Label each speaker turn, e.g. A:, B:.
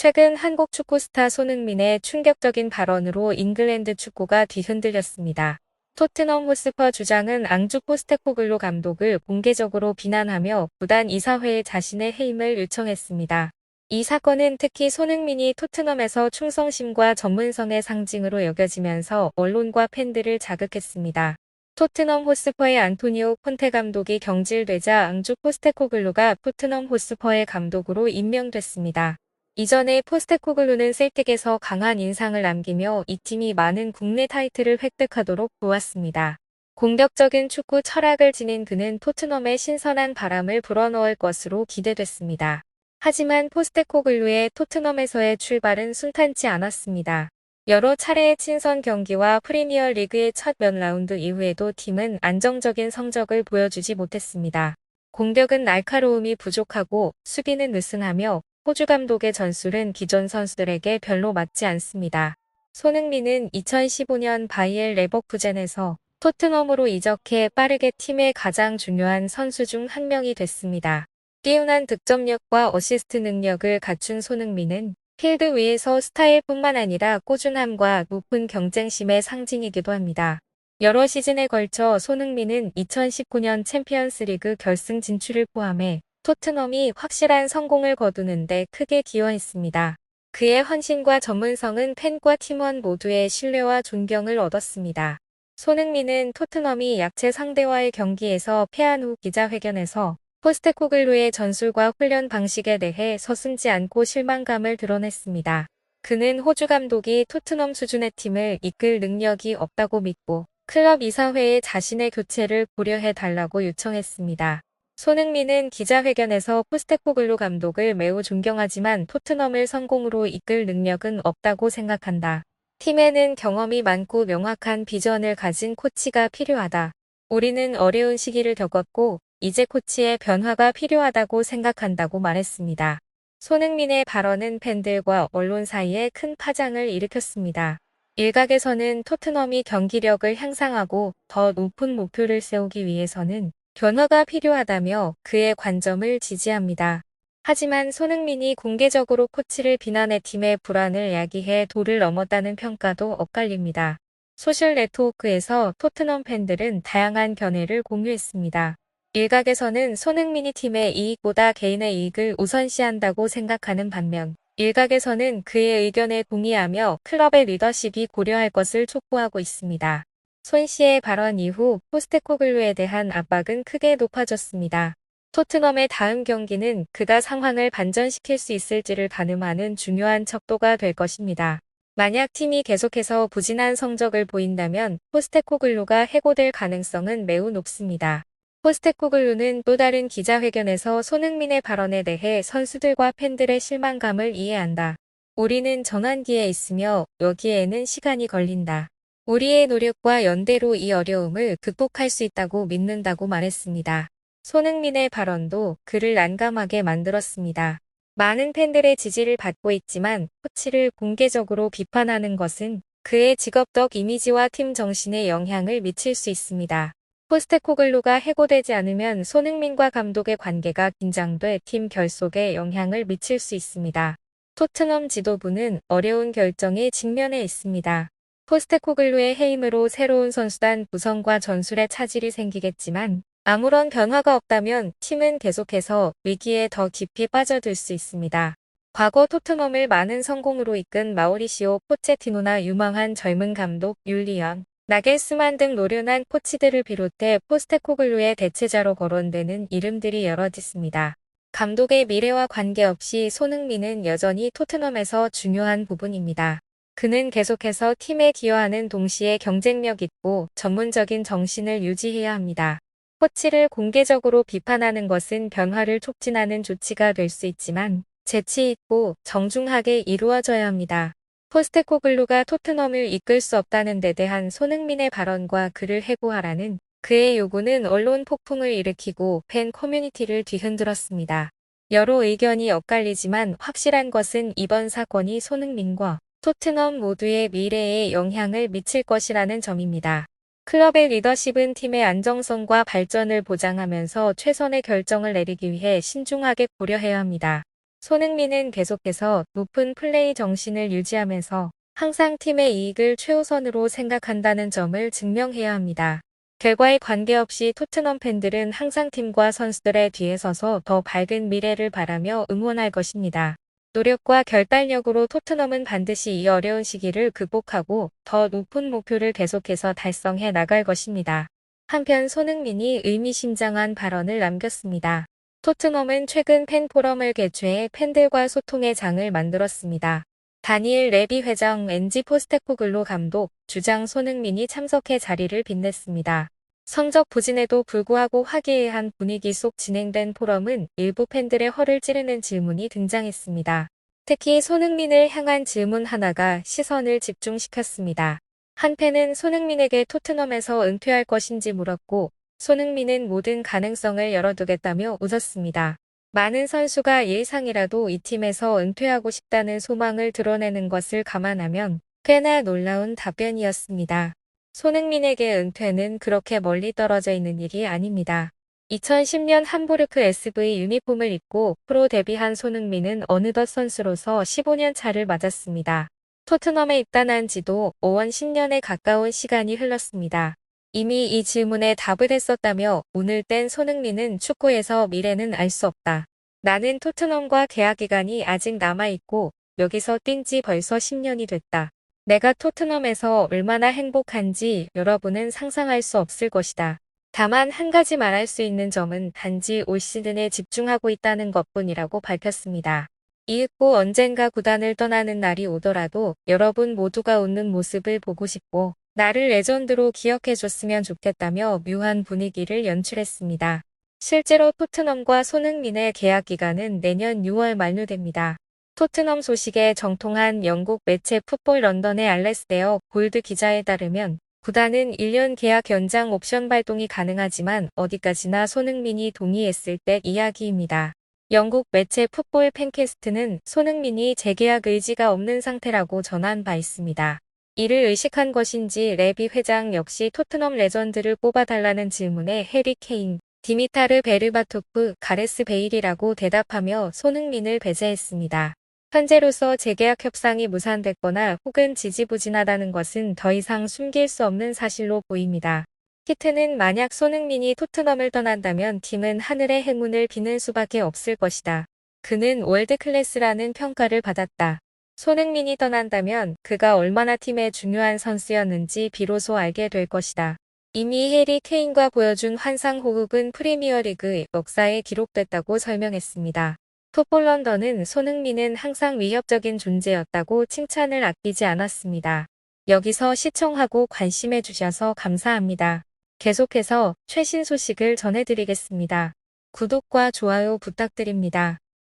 A: 최근 한국 축구 스타 손흥민의 충격적인 발언으로 잉글랜드 축구가 뒤흔들렸습니다. 토트넘 호스퍼 주장은 앙주 포스테코글루 감독을 공개적으로 비난하며 구단 이사회에 자신의 해임을 요청했습니다. 이 사건은 특히 손흥민이 토트넘에서 충성심과 전문성의 상징으로 여겨지면서 언론과 팬들을 자극했습니다. 토트넘 호스퍼의 안토니오 콘테 감독이 경질되자 앙주 포스테코글루가 토트넘 호스퍼의 감독으로 임명됐습니다. 이전에 포스테코글루는 셀틱에서 강한 인상을 남기며 이 팀이 많은 국내 타이틀을 획득하도록 도왔습니다. 공격적인 축구 철학을 지닌 그는 토트넘에 신선한 바람을 불어넣을 것으로 기대됐습니다. 하지만 포스테코글루의 토트넘에서의 출발은 순탄치 않았습니다. 여러 차례의 친선 경기와 프리미어 리그의 첫 몇 라운드 이후에도 팀은 안정적인 성적을 보여주지 못했습니다. 공격은 날카로움이 부족하고 수비는 느슨하며 호주 감독의 전술은 기존 선수들에게 별로 맞지 않습니다. 손흥민은 2015년 바이엘 레버쿠젠에서 토트넘으로 이적해 빠르게 팀의 가장 중요한 선수 중 한 명이 됐습니다. 뛰어난 득점력과 어시스트 능력을 갖춘 손흥민은 필드 위에서 스타일뿐만 아니라 꾸준함과 높은 경쟁심의 상징이기도 합니다. 여러 시즌에 걸쳐 손흥민은 2019년 챔피언스리그 결승 진출을 포함해 토트넘이 확실한 성공을 거두는 데 크게 기여했습니다. 그의 헌신과 전문성은 팬과 팀원 모두의 신뢰와 존경을 얻었습니다. 손흥민은 토트넘이 약체 상대와의 경기에서 패한 후 기자회견에서 포스테코글루의 전술과 훈련 방식에 대해 서슴지 않고 실망감을 드러냈습니다. 그는 호주 감독이 토트넘 수준의 팀을 이끌 능력이 없다고 믿고 클럽 이사회에 자신의 교체를 고려해달라고 요청했습니다. 손흥민은 기자회견에서 포스테코글루 감독을 매우 존경하지만 토트넘을 성공으로 이끌 능력은 없다고 생각한다. 팀에는 경험이 많고 명확한 비전을 가진 코치가 필요하다. 우리는 어려운 시기를 겪었고 이제 코치의 변화가 필요하다고 생각한다고 말했습니다. 손흥민의 발언은 팬들과 언론 사이에 큰 파장을 일으켰습니다. 일각에서는 토트넘이 경기력을 향상하고 더 높은 목표를 세우기 위해서는 변화가 필요하다며 그의 관점을 지지합니다. 하지만 손흥민이 공개적으로 코치를 비난해 팀의 불안을 야기해 도를 넘었다는 평가도 엇갈립니다. 소셜 네트워크에서 토트넘 팬들은 다양한 견해를 공유했습니다. 일각에서는 손흥민이 팀의 이익보다 개인의 이익을 우선시한다고 생각하는 반면 일각에서는 그의 의견에 동의하며 클럽의 리더십이 고려할 것을 촉구하고 있습니다. 손 씨의 발언 이후 포스테코글루에 대한 압박은 크게 높아졌습니다. 토트넘의 다음 경기는 그가 상황을 반전시킬 수 있을지를 가늠하는 중요한 척도가 될 것입니다. 만약 팀이 계속해서 부진한 성적을 보인다면 포스테코글루가 해고될 가능성은 매우 높습니다. 포스테코글루는 또 다른 기자회견에서 손흥민의 발언에 대해 선수들과 팬들의 실망감을 이해한다. 우리는 전환기에 있으며 여기에는 시간이 걸린다. 우리의 노력과 연대로 이 어려움을 극복할 수 있다고 믿는다고 말했습니다. 손흥민의 발언도 그를 난감하게 만들었습니다. 많은 팬들의 지지를 받고 있지만 코치를 공개적으로 비판하는 것은 그의 직업적 이미지와 팀 정신에 영향을 미칠 수 있습니다. 포스테코글루가 해고되지 않으면 손흥민과 감독의 관계가 긴장돼 팀 결속에 영향을 미칠 수 있습니다. 토트넘 지도부는 어려운 결정에 직면해 있습니다. 포스테코글루의 해임으로 새로운 선수단 구성과 전술에 차질이 생기겠지만 아무런 변화가 없다면 팀은 계속해서 위기에 더 깊이 빠져들 수 있습니다. 과거 토트넘을 많은 성공으로 이끈 마우리시오 포체티노나 유망한 젊은 감독 율리언 나겔스만 등 노련한 코치들을 비롯해 포스테코글루의 대체자로 거론되는 이름들이 여럿 있습니다. 감독의 미래와 관계없이 손흥민은 여전히 토트넘에서 중요한 부분입니다. 그는 계속해서 팀에 기여하는 동시에 경쟁력 있고 전문적인 정신을 유지해야 합니다. 코치를 공개적으로 비판하는 것은 변화를 촉진하는 조치가 될 수 있지만 재치 있고 정중하게 이루어져야 합니다. 포스테코글루가 토트넘을 이끌 수 없다는 데 대한 손흥민의 발언과 그를 해고하라는 그의 요구는 언론 폭풍을 일으키고 팬 커뮤니티를 뒤흔들었습니다. 여러 의견이 엇갈리지만 확실한 것은 이번 사건이 손흥민과 토트넘 모두의 미래에 영향을 미칠 것이라는 점입니다. 클럽의 리더십은 팀의 안정성과 발전을 보장하면서 최선의 결정을 내리기 위해 신중하게 고려해야 합니다. 손흥민은 계속해서 높은 플레이 정신을 유지하면서 항상 팀의 이익을 최우선으로 생각한다는 점을 증명해야 합니다. 결과에 관계없이 토트넘 팬들은 항상 팀과 선수들의 뒤에 서서 더 밝은 미래를 바라며 응원할 것입니다. 노력과 결단력으로 토트넘은 반드시 이 어려운 시기를 극복하고 더 높은 목표를 계속해서 달성해 나갈 것입니다. 한편 손흥민이 의미심장한 발언을 남겼습니다. 토트넘은 최근 팬포럼을 개최해 팬들과 소통의 장을 만들었습니다. 다니엘 레비 회장, 엔지 포스테코글로 감독, 주장 손흥민이 참석해 자리를 빛냈습니다. 성적 부진에도 불구하고 화기애애한 분위기 속 진행된 포럼은 일부 팬들의 허를 찌르는 질문이 등장했습니다. 특히 손흥민을 향한 질문 하나가 시선을 집중시켰습니다. 한 팬은 손흥민에게 토트넘에서 은퇴할 것인지 물었고, 손흥민은 모든 가능성을 열어두겠다며 웃었습니다. 많은 선수가 예상이라도 이 팀에서 은퇴하고 싶다는 소망을 드러내는 것을 감안하면 꽤나 놀라운 답변이었습니다. 손흥민에게 은퇴는 그렇게 멀리 떨어져 있는 일이 아닙니다. 2010년 함부르크 SV 유니폼을 입고 프로 데뷔한 손흥민은 어느덧 선수로서 15년 차를 맞았습니다. 토트넘에 입단한 지도 5원 10년에 가까운 시간이 흘렀습니다. 이미 이 질문에 답을 했었다며 오늘 땐 손흥민은 축구에서 미래는 알 수 없다. 나는 토트넘과 계약 기간이 아직 남아있고 여기서 뛴 지 벌써 10년이 됐다. 내가 토트넘에서 얼마나 행복한지 여러분은 상상할 수 없을 것이다. 다만 한 가지 말할 수 있는 점은 단지 올 시즌에 집중하고 있다는 것뿐이라고 밝혔습니다. 이윽고 언젠가 구단을 떠나는 날이 오더라도 여러분 모두가 웃는 모습을 보고 싶고 나를 레전드로 기억해줬으면 좋겠다며 묘한 분위기를 연출했습니다. 실제로 토트넘과 손흥민의 계약 기간은 내년 6월 만료됩니다. 토트넘 소식에 정통한 영국 매체 풋볼 런던의 알레스데어 골드 기자에 따르면 구단은 1년 계약 연장 옵션 발동이 가능하지만 어디까지나 손흥민이 동의했을 때 이야기입니다. 영국 매체 풋볼 팬캐스트는 손흥민이 재계약 의지가 없는 상태라고 전한 바 있습니다. 이를 의식한 것인지 레비 회장 역시 토트넘 레전드를 뽑아달라는 질문에 해리 케인, 디미타르 베르바토프, 가레스 베일이라고 대답하며 손흥민을 배제했습니다. 현재로서 재계약 협상이 무산됐거나 혹은 지지부진하다는 것은 더 이상 숨길 수 없는 사실로 보입니다. 히트는 만약 손흥민이 토트넘을 떠난다면 팀은 하늘의 행운을 비는 수밖에 없을 것이다. 그는 월드클래스라는 평가를 받았다. 손흥민이 떠난다면 그가 얼마나 팀의 중요한 선수였는지 비로소 알게 될 것이다. 이미 해리 케인과 보여준 환상 호흡은 프리미어리그 역사에 기록됐다고 설명했습니다. 풋볼 런던은 손흥민은 항상 위협적인 존재였다고 칭찬을 아끼지 않았습니다. 여기서 시청하고 관심해 주셔서 감사합니다. 계속해서 최신 소식을 전해드리겠습니다. 구독과 좋아요 부탁드립니다.